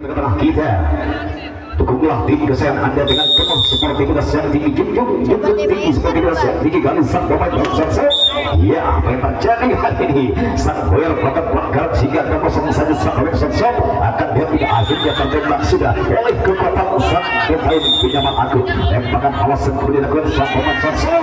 Tengah kita dukunglah tim kesayangan Anda dengan penuh seperti kita yang tinggi junjung tinggi seperti kita yang tinggi kali sang pemain bangsa. Ya, apa yang terjadi hari ini? Sang boyer melakukan pelanggaran sehingga kosong saja sang pemain bangsa akan dia tidak akhirnya tertembak sudah oleh kekuatan sang pemain penyaman Agung. Tembakan awas yang kemudian dilakukan sang pemain bangsa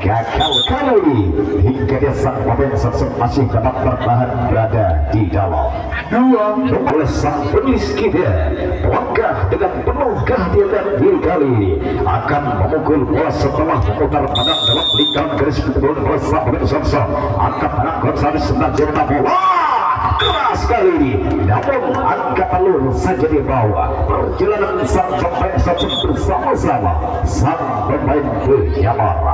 gagal kali hingga dia sang pemain bangsa masih dapat bertahan berada di dalam dua oleh sang penulis kita. Langkah dengan penuh kehati-hatian diri kali ini akan memukul bola setelah memutar padang dalam lingkaran garis pembunuhan bola sang pemain bangsa. Angkat tangan Gonzales sengaja bola keras sekali ini, namun angkat telur saja di bawah. Perjalanan sang pemain satu bersama-sama sang pemain penyamar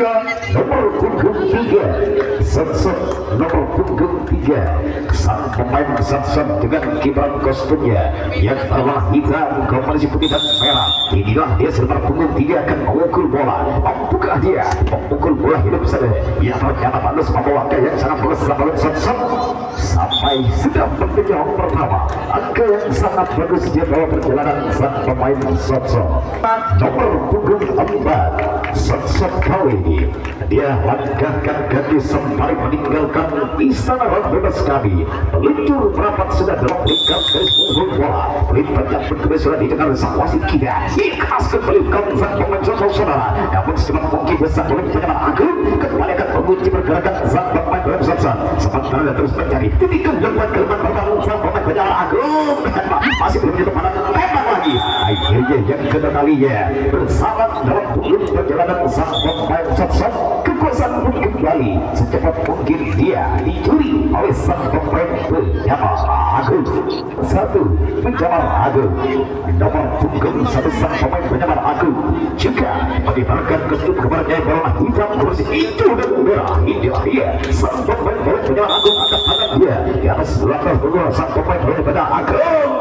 nomor punggung 3 Samson, nomor punggung 3 sang pemain Samson dengan kibaran kostumnya yang berwarna hitam kombinasi putih dan merah. Inilah dia serba punggung 3 akan memukul bola. Mampukah dia memukul bola hidup saja? Ia ternyata pantas membawa yang sangat bagus oleh Samson sampai sudah berkejauhan pertama. Angka yang sangat bagus dia bawa perjalanan sang pemain Samson nomor punggung 4 Samson kali ini dia langkahkan kaki sembari meninggalkan istana bebas kami. Meluncur merapat sudah dalam lingkar garis punggung bola. Perintah yang berbeda sudah didengar sang wasit kita. Ikhlas kembali sang pemain Samson saudara. Namun secepat mungkin besar oleh penyaman Agung kembali akan mengunci pergerakan sang pemain Samson. Sementara dia terus mencari titik keempat kelemahan pertama sang pemain penyaman Agung masih belum menyentuh panah tembak lagi. Akhirnya yang kedua kalinya bersama dalam punggung perjalanan sang pemain Samson. Kekuasaan pun kembali secepat mungkin dia dicuri oleh sang pemain penyamar Agung. Satu penyamar Agung nomor punggung 1 sang pemain penyamar Agung juga mengibarkan kostum kebarnya berwarna hitam bersih hijau dan merah. Inilah dia sang pemain penyamar Agung angkat tangan dia di atas belakang punggung sang pemain penyamar Agung.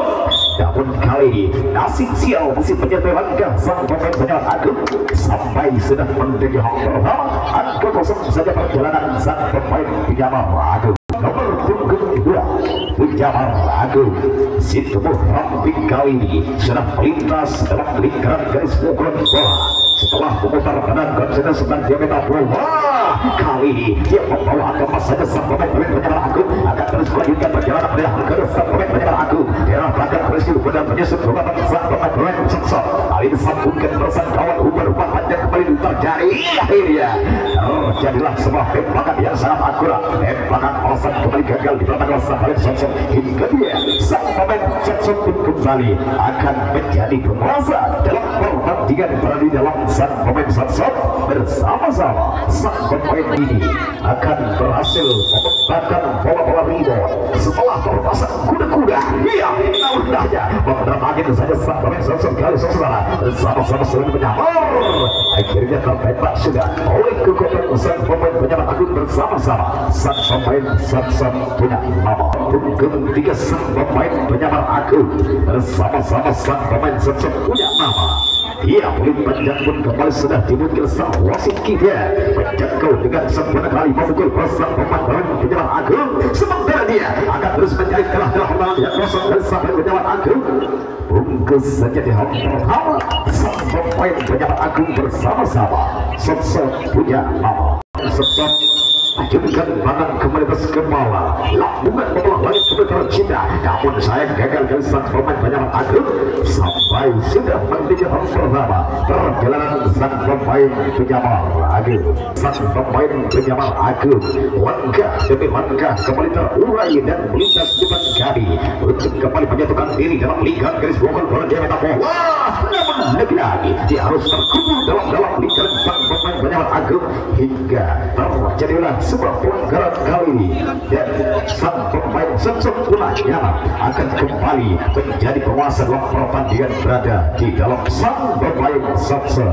Namun kali ini nasib sial masih menyertai langkah sang pemain penyamar Agung sampai sudah menjadi hak pertama. Angka kosong saja perjalanan sang pemain penyamar Agung nomor punggung 2 penyamar Agung. Si tubuh ramping kali ini sudah melintas dalam lingkaran garis pukulan bola. Setelah memutar badan dan sedang dia minta bola, kali ini dia membawa angka emas saja sang pemain penyamar Agung akan terus melanjutkan perjalanan pada akhir sang pemain penyamar Agung. Dia belakang berisi dan menyusun beberapa sang pemain Samson. Kali ini sambungkan bersama kawan ubah-ubah panjang kembali terjadi. Akhirnya terjadilah sebuah tembakan yang sangat akurat. Tembakan alasan kembali gagal di belakang sang pemain Samson hingga dia sang pemain Samson pun kembali akan menjadi penguasa dalam pertandingan berada di dalam sang pemain Samson. Bersama-sama sang pemain ini akan berhasil membakar bola-bola rebound setelah terpasang kuda-kuda. Iya, namunnya menerangin saja sang pemain Samson kali saudara bersama-sama selalu menyamar. Akhirnya tertembak sudah oleh kekuatan sang pemain penyamar Agung. Bersama-sama sang pemain Samson punya nama punggung 3 sang pemain penyamar Agung. Bersama-sama sang pemain Samson punya nama. Ia poin panjang pun kembali sudah dimukul sang wasit kita menjangkau dengan sempurna kali memukul sang pemain penyamar Agung. Sementara dia akan terus mencari celah-celah pertahanan yang kosong dan sampai penyamar Agung. Bungkus saja di hal pertama sang pemain penyamar Agung bersama-sama Samson punya nama. Samson ajukan tangan kembali ke kepala, lambungan membelah langit kembali tercinta. Namun sayang gagal dari sang pemain penyamar Agung sampai sudah menjadi hal pertama perjalanan sang pemain penyamar Agung. Sang pemain penyamar Agung langkah demi langkah kembali terurai dan melintas depan kami untuk kembali menyatukan diri dalam lingkaran garis pukul bola dia minta bola. Namun lagi-lagi dia harus terkubur dalam lingkaran sang pemain penyamar Agung hingga terjadilah sebuah pelanggaran kali ini dan sang pemain Samson pula nyaman akan kembali menjadi penguasa dalam pertandingan berada di dalam sang pemain Samson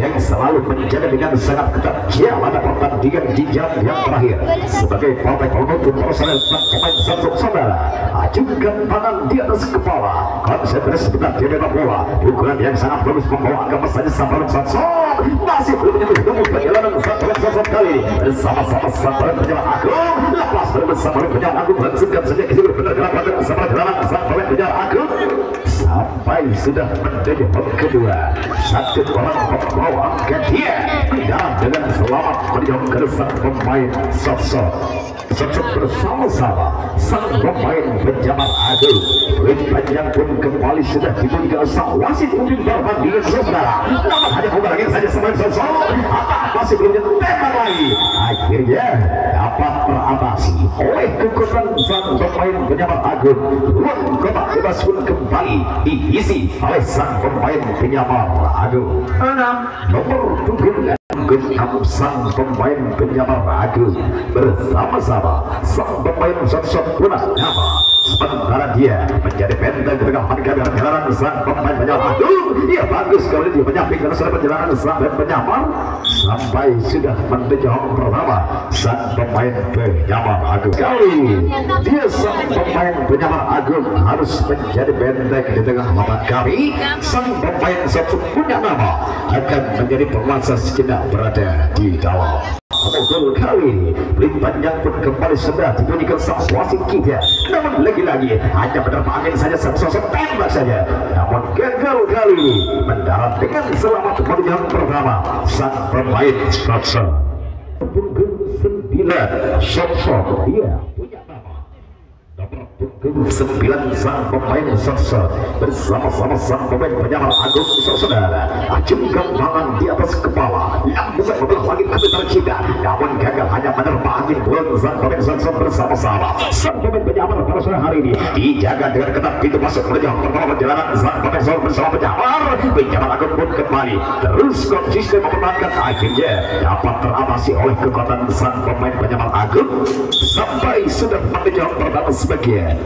yang selalu menjaga dengan sangat ketat jam pada pertandingan di jam yang terakhir. Sebagai partai penutup persaingan sang pemain Samson saudara ajukan tangan di atas kepala, konsentrasi sebentar dia minta bola. Pukulan yang sangat bagus membawa angka saja sang pemain Samson masih belum menyentuh perjalanan sang pemain Samson kali ini. Bersama-sama sang pemain penyamar Agung lepas bersama penyamar Agung langsungkan saja kita benar-benar bersama dengan sang pemain penyamar Agung. sampai sudah menjadi kedua. Satu orang pembawa angkat dia dengan selamat menjauh ke sang pemain sosok bersama-sama sang pemain penjabat agung. Poin panjang pun kembali sudah diberikan sang wasit ujung perbandingan saudara. Namun hanya lagi saja semain sosok masih belum ditembak lagi. Akhirnya dapat teratasi oleh kekuatan sang pemain penjabat agung. Ruang kotak bebas pun kembali diisi oleh sang pemain penjabat agung. Nomor 7 sang pemain penjabat agung bersama-sama sang pemain sosok Purnama. Sementara dia menjadi benteng di tengah perjalanan sang pemain penjabat agung. Dia bagus kalau dia menyamping karena sudah perjalanan sang penjabat sampai sudah menjauh pertama sang pemain penjabat agung. Kali dia sang pemain penjabat agung harus menjadi benteng di tengah lawan kami. Sang pemain sosok Purnama akan menjadi penguasa sejenak berada di dalam. Betul kali pelit panjang pun kembali sudah dibunyikan sang wasit kita. Namun lagi-lagi hanya menerpa angin saja sang sosok tembak saja. Namun gagal kali ini mendarat dengan selamat pada yang pertama sang pemain sosok punggung 9 sosok dia punya nama. Nomor punggung 9 sang pemain sosok bersama-sama sang pemain penjabat agung saudara. Acungkan tangan di atas kepala yang bukan bebelah lagi kami tercipta. Namun gagal hanya menerpa angin bulan sang pemain sosok bersama-sama sang pemain penjabat pada sore hari ini dijaga dengan ketat pintu masuk menuju pertama perjalanan sang pemain sosok bersama penjabat agung pun kembali terus konsisten mempertahankan. Akhirnya dapat teratasi oleh kekuatan sang pemain penjabat agung sampai sudah menuju pertama sebagian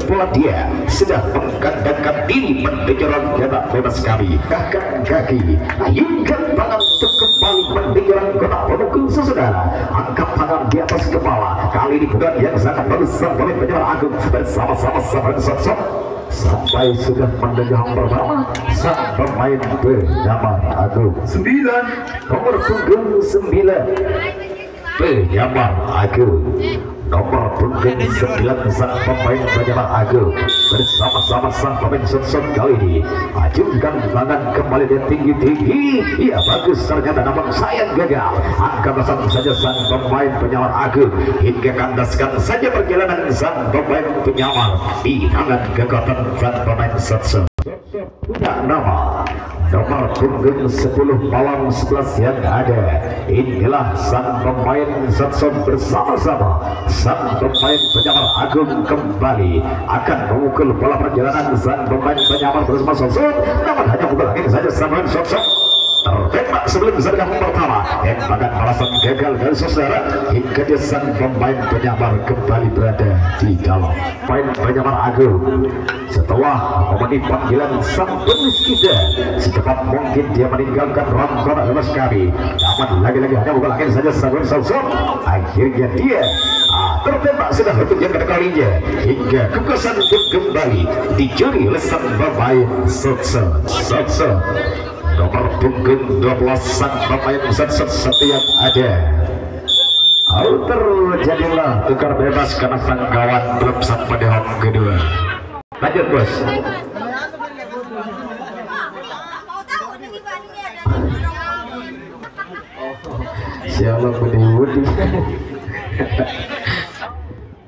bola dia sudah menggandengkan diri mendengarkan kotak bebas kami. Kakak kaki ayunkan tangan untuk kembali mendengarkan kotak pemukul saudara. Angkat tangan di atas kepala. Kali ini bukan yang sangat bagus sang pemain penjabat agung bersama-sama sang sosok sampai sudah mendengar pertama sang pemain penjabat agung 9 nomor punggung 9 penjabat agung. Nomor punggung 9 sang pemain penjabat agung bersama-sama sang pemain sosok kali ini ajungkan tangan kembali dan tinggi-tinggi. Iya bagus ternyata namun sayang gagal. Angka besar saja sang pemain penjabat agung hingga kandaskan saja perjalanan sang pemain penjabat di tangan kekuatan sang pemain sosok punya nama. Nomor punggung 10 malam 11 yang ada. Inilah sang pemain sosok bersama-sama sang pemain penjabat agung kembali akan memukul bola perjalanan sang pemain penjabat bersama sosok. Namun hanya pukul angin saja sang pemain sosok tertembak sebelum sergam pertama. Tembakan balasan gagal dari saudara hingga dia sang pemain penjabat kembali berada di dalam. Pemain penjabat agung setelah memenuhi panggilan sang penulis kita secepat mungkin dia meninggalkan ruang kotak bebas kami. Namun lagi-lagi hanya bukan angin saja sang pemain sosok. Akhirnya dia tertembak sudah untuk yang kalinya hingga kekuasaan pun kembali dicuri oleh sang pemain sosok nomor punggung 12 sang pemain sosok setiap ada. Terjadilah tukar bebas karena sang kawan belum sampai di home kedua. Lanjut bos. Siapa budi-budi.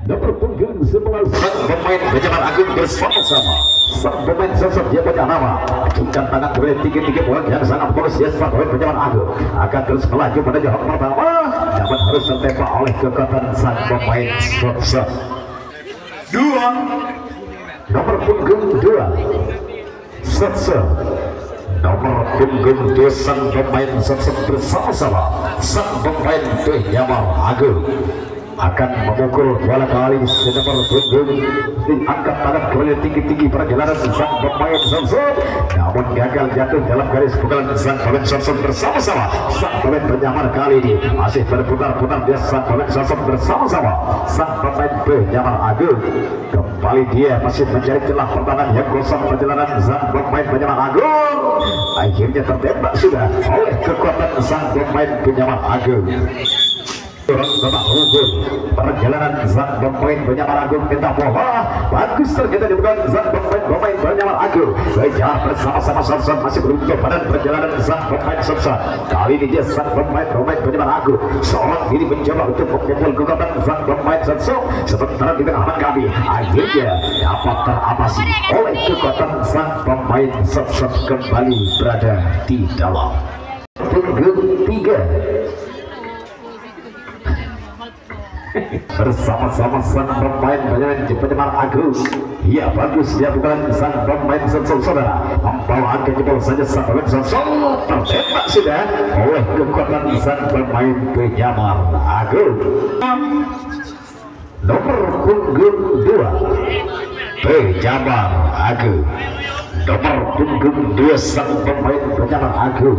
Nomor punggung 11 sang pemain penjabat agung bersama-sama sang pemain sosok dia punya nama. Acungkan tangan boleh tinggi-tinggi bola yang sangat fokus dia sang pemain penjabat agung akan terus melaju pada jawab pertama. Dapat harus tertembak oleh kekuatan sang pemain sosok 2 nomor punggung 2 sosok nomor punggung 2 sang pemain sosok bersama-sama sang pemain penjabat agung akan memukul bola kali nomor punggung diangkat tangan kembali tinggi-tinggi perjalanan sang pemain sosok. Namun gagal jatuh dalam garis pukulan sang pemain sosok bersama-sama sang pemain penjabat kali ini masih berputar-putar dia sang pemain sosok bersama-sama sang pemain penjabat agung. Kembali dia masih mencari celah pertahanan yang kosong perjalanan sang pemain penjabat agung. Akhirnya tertembak sudah oleh kekuatan sang pemain penjabat agung. Perjalanan sang pemain penjabat agung minta bola bagus ternyata dibuka sang pemain penjabat agung Agung kejar bersama-sama Sonson masih beruntung pada perjalanan sang pemain Sonson. Kali ini dia sang pemain penyebar Agung seorang diri mencoba untuk memukul kekuatan sang pemain Sonson, sementara di tengah kami akhirnya dapat teratasi oleh kekuatan sang pemain Sonson kembali berada di dalam punggung 3 bersama-sama sang pemain penyebar Agung. Ya bagus dia bukan sang pemain Sonson saudara, membawa angka jebol saja sang pemain Sonson tertembak sudah oleh kekuatan sang pemain penyamar Agung. Nomor punggung 2 penyamar Agung. Nomor punggung 2 sang pemain penyamar Agung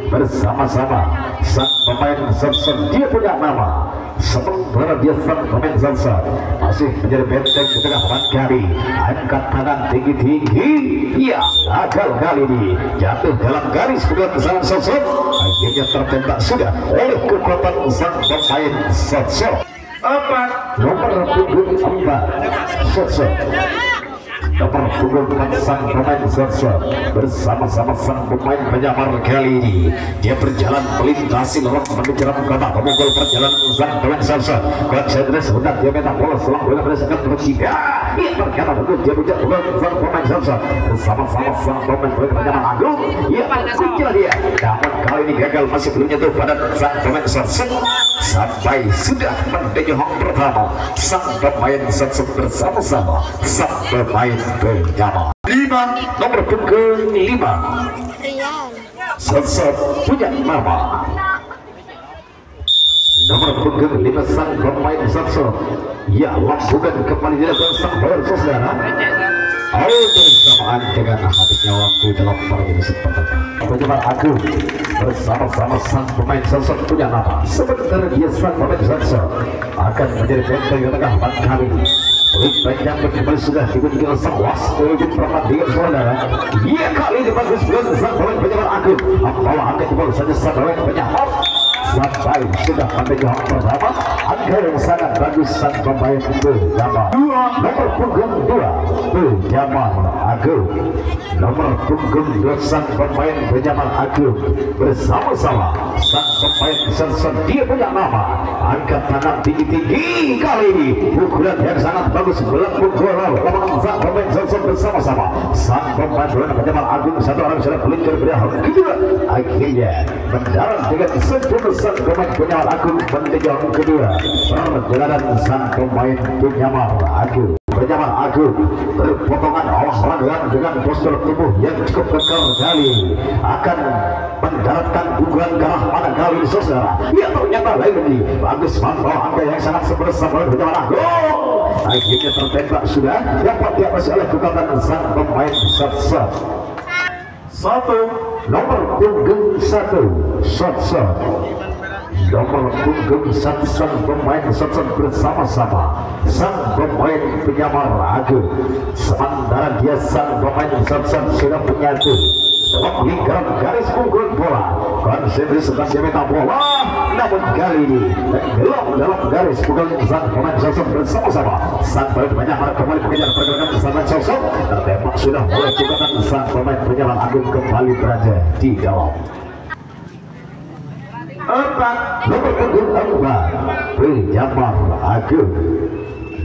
bersama-sama sang pemain Sonson. Dia punya nama, sementara dia sang pemain Sonson masih menjadi benteng di tengah lawan kami. Angkat tangan tinggi-tinggi, ya gagal kali ini jatuh dalam garis kebesaran Sonson, akhirnya tertembak sudah oleh kekuatan sang pemain Sonson. Nomor punggung 4 Sonson. Nomor punggung 4 sang pemain Sonson bersama-sama sang pemain penyamar kali ini. Dia berjalan melintasi lorong menuju kota memukul perjalanan sang pemain Sonson. Konsentrasi sebentar dia minta bola selang bola berdasarkan bertiga. Ia berkata bagus dia punya bola sang pemain Sonson bersama-sama sang pemain penyamar Agung. Ia kuncilah dia, namun kali ini gagal, masih belum nyentuh pada sang pemain Sonson sampai sudah mendengar pertama sang pemain Sonson bersama-sama sang pemain penyamar 5. Nomor punggung 5 Sonson punya nama. Nomor punggung 5 sang pemain Sonson, ya langsungkan kembali dilakukan sang pemain saudara. Bersamaan dengan habisnya waktu dalam pertandingan pertama, penyamar Agung bersama-sama sang pemain Sonson punya nama, sebentar dia sang pemain Sonson akan menjadi benteng di tengah lawan kami. Peluit panjang kembali sudah digunting sang wasit ujung pertandingan saudara. Ia kali ini bagus buat sang pemain penyamar Agung, membawa angka jebol saja sang pemain penyamar sampai sudah mendengar pertama. Angka yang sangat bagus sang pemain penyamar. Nomor punggung 2 penyamar Agung. Nomor punggung 2 sang pemain penyamar Agung bersama-sama sang pemain Sonson. Dia punya nama, angkat tangan tinggi-tinggi kali ini, pukulan yang sangat bagus melambung bola lawan sang pemain Sonson bersama-sama sang pemain penyamar Agung. Satu orang sudah peluncur berhak kedua, akhirnya mendarat dengan sempurna sang pemain penyamar Agung mengejar kedua perjalanan sang pemain penyamar Agung. Penyamar Agung berpotongan olahraga dengan postur tubuh yang cukup kekar kali akan mendaratkan pukulan ke arah mana kali ini saudara. Ya ternyata lain ini bagus membawa angka yang sangat sebersama penyamar Agung. Akhirnya tertembak sudah dapat diatasi oleh kekuatan sang pemain Sonson. 1. Nomor punggung 1 Sonson. Nomor punggung 1 sang pemain Sonson bersama-sama sang pemain penyamar Agung. Sementara dia sang pemain Sonson sudah menyatu melingkar garis punggung bola. Konsentrasi sedang dia minta bola, namun kali ini tenggelam dalam garis punggung sang pemain Sonson bersama-sama sang pemain penyamar kembali mengejar pergerakan sang Sonson. Tertembak sudah oleh kekuatan sang pemain penyamar Agung kembali berada di dalam 4. Nomor punggung 4 penyamar Agung.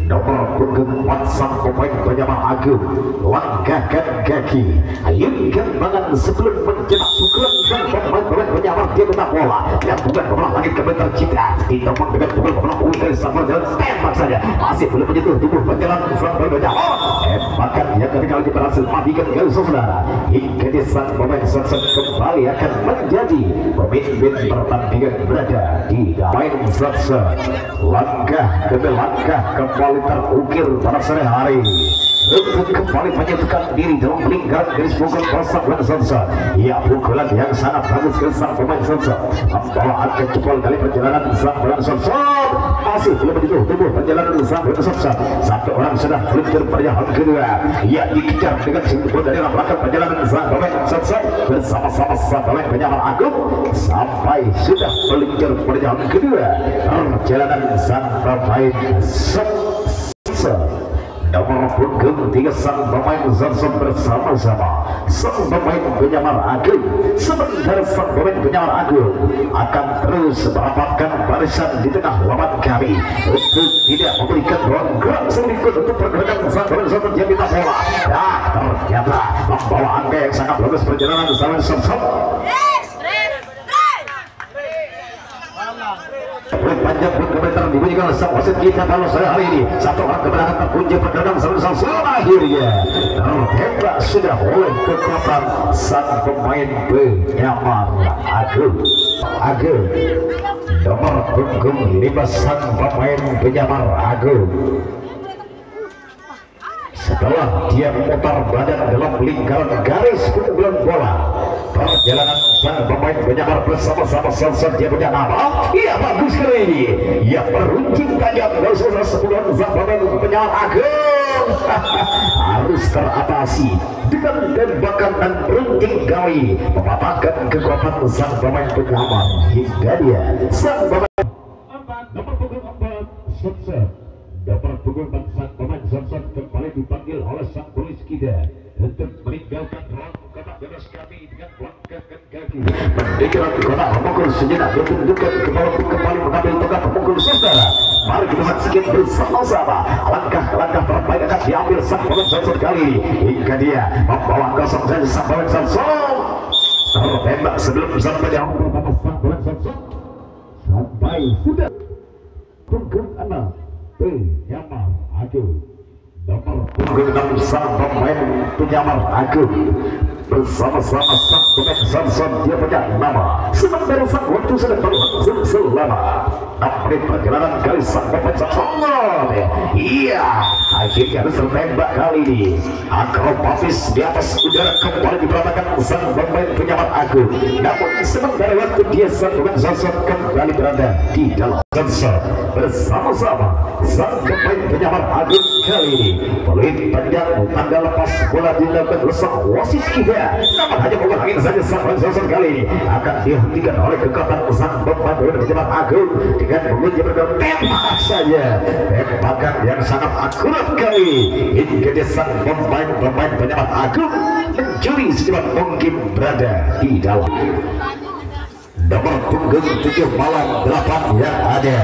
Nomor punggung 4 sang pemain penyamar Agung langkahkan kaki, ayunkan tangan sebelum mencetak pukulan sang pemain penyamar. Dia minta bola yang bukan bola lagi kembali tercipta ditopang dengan pukul bola dari sang jalan tembak saja, masih belum menyentuh tubuh penjalan sang pemain penyamar. Tembakan yang ketika lagi berhasil matikan garis saudara, hingga di sang pemain Sonson kembali akan menjadi pemimpin pertandingan berada di main Sonson. Langkah demi langkah kembali terukir pada sore hari untuk kembali menyatukan diri dalam lingkaran garis punggung sang pemain Sonson. Ya pukulan yang sangat bagus ke sang pemain Sonson, membawa angka jebol kali perjalanan sang pemain Sonson, masih belum menyentuh tubuh perjalanan sang pemain Sonson. Satu orang sudah meluncur pada yang kedua, ia dikejar dengan jempol dari belakang perjalanan sang pemain Sonson bersama-sama sang pemain penyamar Agung sampai sudah meluncur pada yang kedua perjalanan sang pemain Sonson. nomor punggung 3 sang pemain Johnson bersama-sama sang pemain penyamar agung. Sementara sang pemain penyamar agung akan terus merapatkan barisan di tengah lawan kami untuk tidak memberikan ruang gerak sedikit untuk pergerakan sang pemain Johnson yang kita bola. Dan ternyata membawa angka yang sangat bagus perjalanan sang Johnson. Panjang berkomentar dibunyikan oleh sang wasit kita kalau sore hari ini. Satu orang kemenangan terkunci pergerakan sang akhirnya tertembak sudah oleh kekuatan sang pemain penyamar agung. Nomor punggung 5 sang pemain penyamar agung. Setelah dia memutar badan dalam lingkaran garis pukulan bola, perjalanan sang pemain penyamar bersama-sama Johnson dia punya nama. Ia bagus kali ini. Ia meruncing tajam dari sepuluhan sang pemain penyamar agung. Harus teratasi dengan tembakan dan beruncing kali mematahkan kekuatan sang pemain penyamar hingga dia sang pemain nomor punggung 4 Johnson. Nomor punggung 4 sang pemain Johnson kembali dipanggil oleh sang polis kita untuk meninggalkan ruang kotak bebas kami dengan melangkahkan kaki meninggalkan kotak pemukul sejenak bertunjukkan kembali mengambil tongkat pemukul saudara. Mari kita saksikan bersama-sama langkah-langkah terbaik akan diambil sang pemain Johnson kali ini hingga dia membawa kosong saja sang pemain Johnson tertembak sebelum sampai di awal pertama sang pemain Johnson sampai sudah punggung 6 penyamar agung. Nomor punggung 6 sang pemain penyamar agung bersama-sama sang pemain Johnson dia punya nama. Sementara sang waktu sudah berlangsung selama 6 menit perjalanan kali sang pemain Johnson. Iya, akhirnya harus tertembak kali ini. Akrobatis di atas udara kembali diperatakan sang pemain penyamar agung. Namun sementara waktu dia sang pemain Johnson kembali berada di dalam Johnson bersama-sama sang pemain penyamar agung kali ini. Peluit panjang tanda lepas bola dilakukan oleh sang wasit kita. Namun hanya bukan angin saja sang pemain Johnson kali ini akan dihentikan oleh kekuatan sang pemain penyamar agung dengan menguji tembak saja. Tembakan yang sangat akurat kali hingga dia sang pemain penyamar agung mencuri secepat mungkin berada di dalam. Nomor punggung 7 malam 8 yang ada.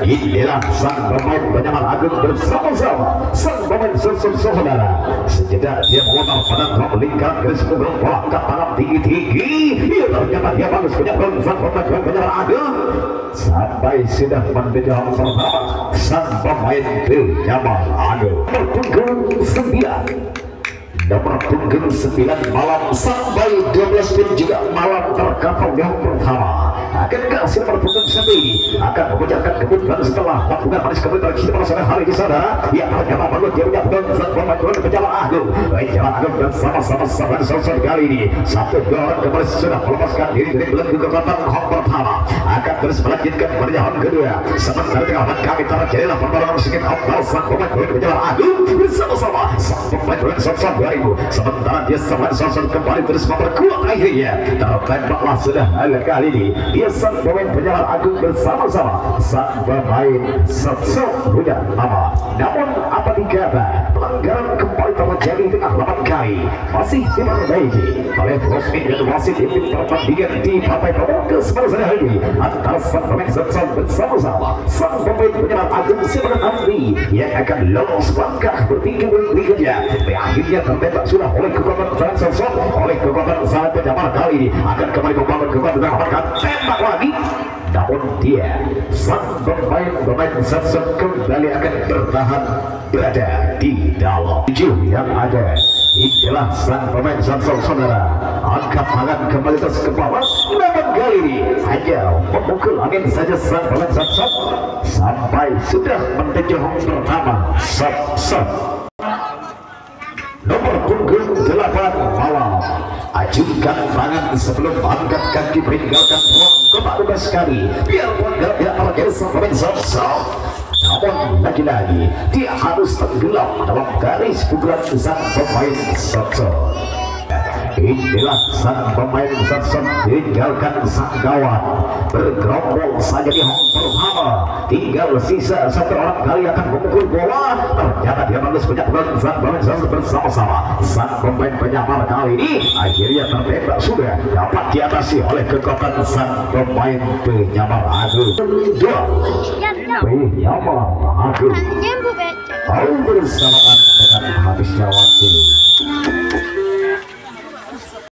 Inilah sang pemain penyamar agung bersama-sama sang pemain Johnson saudara. Sejenak dia memutar pada melingkar garis punggung bola ke tangan tinggi-tinggi. Ia ternyata dia bagus punya sang pemain penyamar agung. Sampai sudah mendengar pertama sang pemain penyamar agung. Nomor punggung 9. Nomor punggung 9 malam sampai 12 pun juga malam terkapal yang pertama. Akankah si nomor punggung 9 akan memecahkan kebutuhan setelah lakukan manis kebutuhan kita pada sore hari di sana? Ya, ternyata baru dia punya sang pemain penyamar agung. Penyamar agung bersama-sama sang Johnson kali ini 1-2 orang kembali sudah melepaskan diri dari belenggu kekuatan hak pertama. Akan terus melanjutkan pada hak kedua. Sementara tengah kami terjadilah pertarungan sedikit awal sang pemain penyamar agung bersama-sama sang pemain Johnson. Sementara dia sang Johnson kembali terus memperkuat akhirnya tertembaklah sudah kali ini dia sang pemain penyamar agung bersama-sama sang pemain Johnson punya nama. Namun apa dikata pelanggaran kembali terjadi tengah lawan kali masih diperbaiki oleh Rosmin dan wasit tim pertandingan di partai pemukul pada sore hari ini antara sang pemain Johnson bersama-sama sang pemain penyamar agung sebenarnya Andri yang akan lolos langkah bertiga berikutnya. Akhirnya tertembak sudah oleh kekuatan sang Johnson oleh kekuatan sang penyamar kali ini akan kembali membangun kekuatan dan akan tembak lagi. Namun dia sang pemain Johnson kembali akan bertahan berada di dalam 7 yang ada. Inilah sang pemain Johnson saudara, angkat tangan kembali terus ke bawah. Namun kali ini hanya memukul angin saja sang pemain Johnson sampai sudah menuju pertama. Nomor punggung 8 malam, ajukan tangan sebelum angkat kaki meninggalkan ruang kotak bebas kami. Biarpun tidak terjadi sang pemain Johnson, namun lagi-lagi dia harus tenggelam dalam garis pukulan sang pemain Johnson. inilah sang pemain Samson tinggalkan sang gawat bergerombol saja di hong pertama, tinggal sisa satu orang kali akan memukul bola. Ternyata dia bagus menyatukan sang pemain Samson bersama-sama. Sang pemain penyamar kali ini akhirnya tertembak, sudah dapat diatasi oleh kekuatan sang pemain penyamar Agung. Penyamar Agung bersama